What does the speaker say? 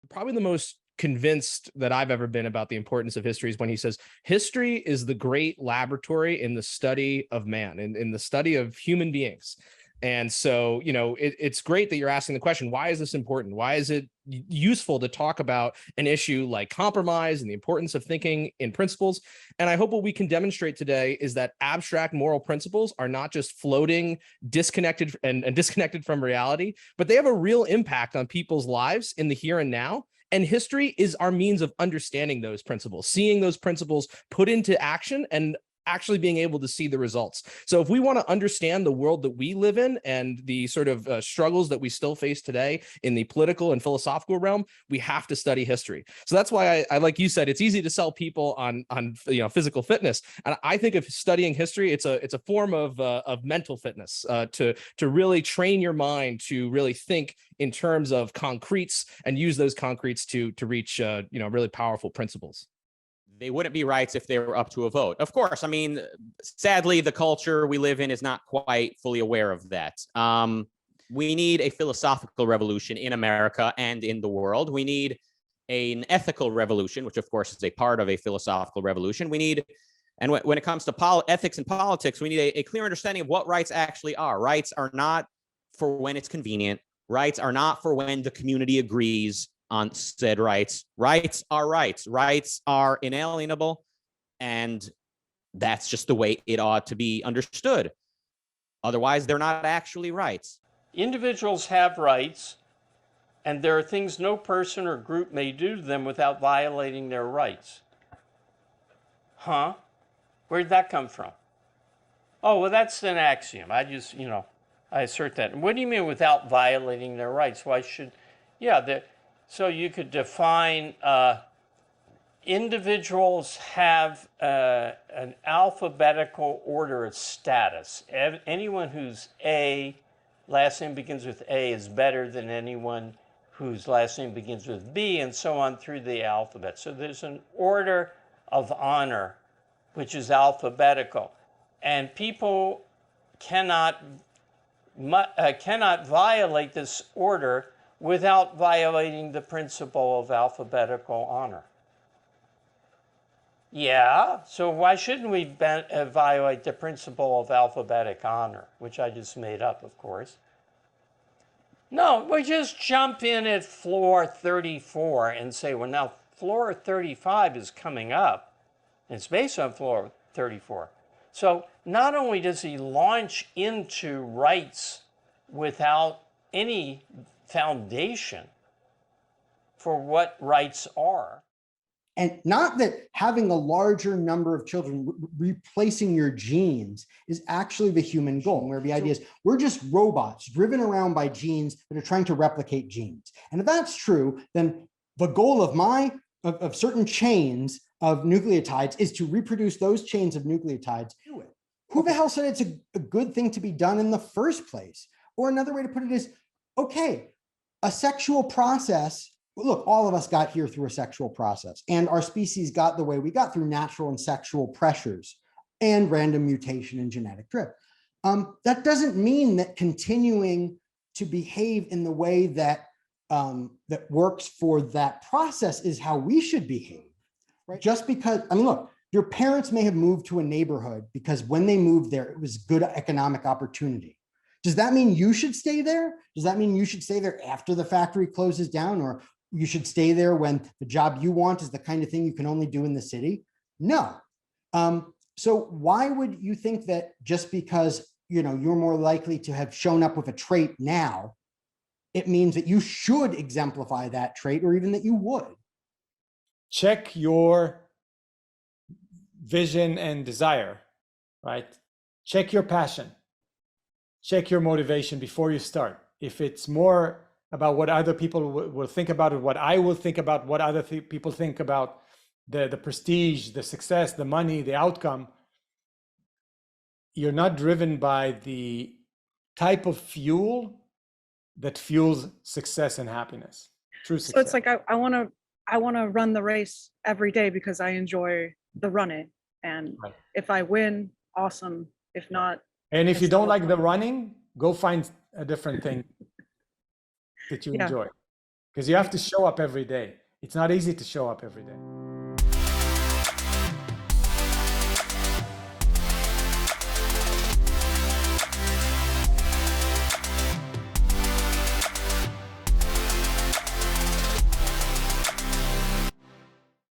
probably the most convinced that I've ever been about the importance of history is when he says history is the great laboratory in the study of man and in the study of human beings. And so, it's great that you're asking the question, why is this important? Why is it useful to talk about an issue like compromise and the importance of thinking in principles? And I hope what we can demonstrate today is that abstract moral principles are not just floating, disconnected and disconnected from reality, but they have a real impact on people's lives in the here and now. And history is our means of understanding those principles, seeing those principles put into action and actually being able to see the results. So if we want to understand the world that we live in and the sort of struggles that we still face today in the political and philosophical realm, we have to study history. So that's why I like you said, it's easy to sell people on physical fitness. And I think of studying history, it's a form of mental fitness, to really train your mind to really think in terms of concretes and use those concretes to reach really powerful principles. They wouldn't be rights if they were up to a vote. Of course, I mean, sadly, the culture we live in is not quite fully aware of that. We need a philosophical revolution in America and in the world. We need an ethical revolution, which of course is a part of a philosophical revolution. We need, and when it comes to ethics and politics, we need a clear understanding of what rights actually are. Rights are not for when it's convenient. Rights are not for when the community agrees on said rights. Rights are rights. Rights are inalienable, and that's just the way it ought to be understood. Otherwise, they're not actually rights. Individuals have rights, and there are things no person or group may do to them without violating their rights. Huh? Where'd that come from? Oh, well, that's an axiom. I just, I assert that. And what do you mean without violating their rights? Why should, so you could define individuals have an alphabetical order of status. Anyone whose last name begins with A is better than anyone whose last name begins with B, and so on through the alphabet. So there's an order of honor, which is alphabetical. And people cannot violate this order without violating the principle of alphabetical honor. Yeah, so why shouldn't we violate the principle of alphabetic honor, which I just made up, of course? No, we just jump in at floor 34 and say, well, now floor 35 is coming up. And it's based on floor 34. So not only does he launch into rights without any foundation for what rights are. And not that having a larger number of children, replacing your genes is actually the human goal, where the idea is we're just robots driven around by genes that are trying to replicate genes. And if that's true, then the goal of certain chains of nucleotides is to reproduce those chains of nucleotides. Who the hell said it's a good thing to be done in the first place? Or another way to put it is, okay, a sexual process, look, all of us got here through a sexual process, and our species got the way we got through natural and sexual pressures and random mutation and genetic drift. That doesn't mean that continuing to behave in the way that that works for that process is how we should behave, right? Just because, I mean, look, your parents may have moved to a neighborhood because when they moved there, it was good economic opportunity. Does that mean you should stay there? Does that mean you should stay there after the factory closes down, or you should stay there when the job you want is the kind of thing you can only do in the city? No. So why would you think that just because you're more likely to have shown up with a trait now, it means that you should exemplify that trait, or even that you would? Check your vision and desire, right? Check your passion. Check your motivation before you start. If it's more about what other people will think about it, what I will think about, what other people think about, the prestige, the success, the money, the outcome, you're not driven by the type of fuel that fuels success and happiness. True success. So it's like I want to run the race every day because I enjoy the running, and right. If I win, awesome. If not, and if you don't like the running, go find a different thing that you enjoy. because you have to show up every day. It's not easy to show up every day.